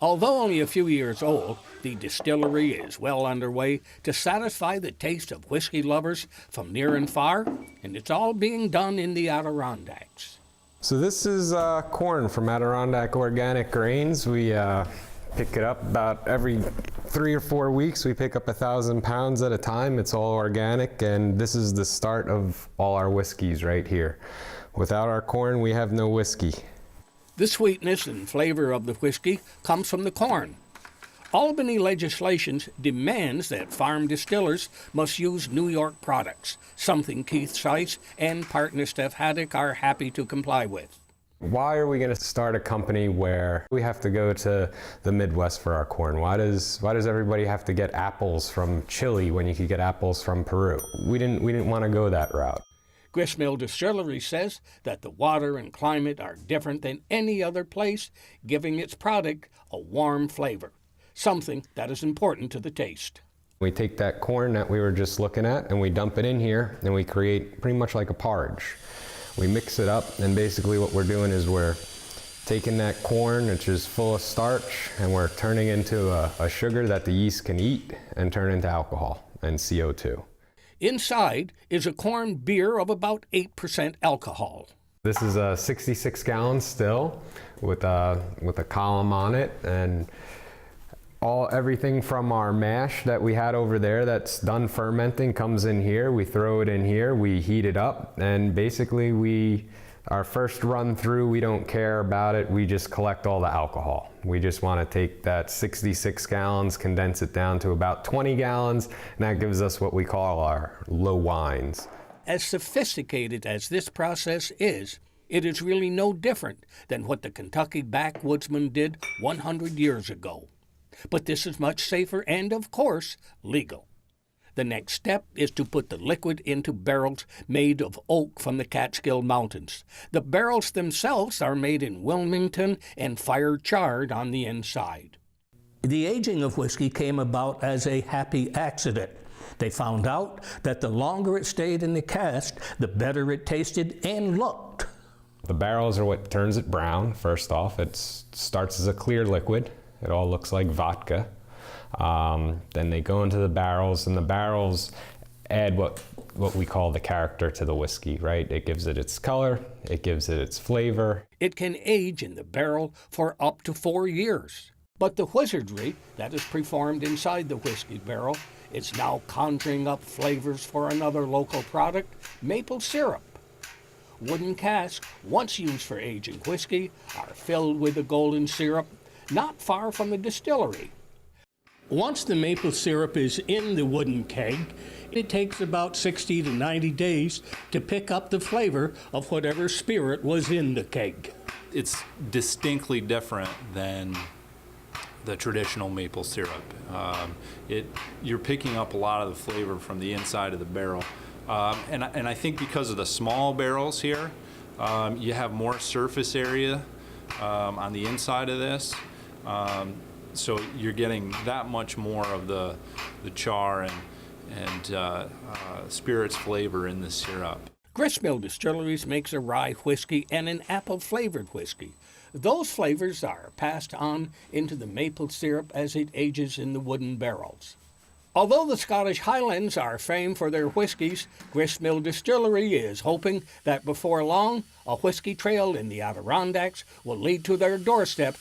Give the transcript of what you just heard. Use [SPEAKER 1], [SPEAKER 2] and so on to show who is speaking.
[SPEAKER 1] Although only a few years old, the distillery is well underway to satisfy the taste of whiskey lovers from near and far, and it's all being done in the Adirondacks.
[SPEAKER 2] So this is corn from Adirondack Organic Grains. We pick it up about every 3 or 4 weeks. We pick up 1,000 pounds at a time. It's all organic, and this is the start of all our whiskeys right here. Without our corn, we have no whiskey.
[SPEAKER 1] The sweetness and flavor of the whiskey comes from the corn. Albany legislation demands that farm distillers must use New York products, something Keith Seiss and partner Steph Haddock are happy to comply with.
[SPEAKER 2] Why are we going to start a company where we have to go to the Midwest for our corn? Why does everybody have to get apples from Chile when you could get apples from Peru? We didn't want to go that route.
[SPEAKER 1] Gristmill Distillery says that the water and climate are different than any other place, giving its product a warm flavor, something that is important to the taste.
[SPEAKER 2] We take that corn that we were just looking at and we dump it in here and we create pretty much like a porridge. We mix it up, and basically what we're doing is we're taking that corn, which is full of starch, and we're turning into a sugar that the yeast can eat and turn into alcohol and CO2.
[SPEAKER 1] Inside is a corn beer of about 8% alcohol.
[SPEAKER 2] This is a 66-gallon still with a column on it, and everything from our mash that we had over there that's done fermenting comes in here. We throw it in here, we heat it up, and basically our first run through, we don't care about it. We just collect all the alcohol. We just want to take that 66 gallons, condense it down to about 20 gallons, and that gives us what we call our low wines.
[SPEAKER 1] As sophisticated as this process is, it is really no different than what the Kentucky backwoodsman did 100 years ago. But this is much safer and, of course, legal. The next step is to put the liquid into barrels made of oak from the Catskill Mountains. The barrels themselves are made in Wilmington and fire-charred on the inside. The aging of whiskey came about as a happy accident. They found out that the longer it stayed in the cask, the better it tasted and looked.
[SPEAKER 2] The barrels are what turns it brown. First off, it starts as a clear liquid. It all looks like vodka. Then they go into the barrels, and the barrels add what we call the character to the whiskey, right? It gives it its color, it gives it its flavor.
[SPEAKER 1] It can age in the barrel for up to 4 years. But the wizardry that is performed inside the whiskey barrel is now conjuring up flavors for another local product, maple syrup. Wooden casks, once used for aging whiskey, are filled with the golden syrup, not far from the distillery. Once the maple syrup is in the wooden keg, it takes about 60 to 90 days to pick up the flavor of whatever spirit was in the keg.
[SPEAKER 3] It's distinctly different than the traditional maple syrup. You're picking up a lot of the flavor from the inside of the barrel. And I think because of the small barrels here, you have more surface area on the inside of this. So you're getting that much more of the char and spirits flavor in the syrup.
[SPEAKER 1] Gristmill Distilleries makes a rye whiskey and an apple-flavored whiskey. Those flavors are passed on into the maple syrup as it ages in the wooden barrels. Although the Scottish Highlands are famed for their whiskies, Gristmill Distillery is hoping that before long, a whiskey trail in the Adirondacks will lead to their doorstep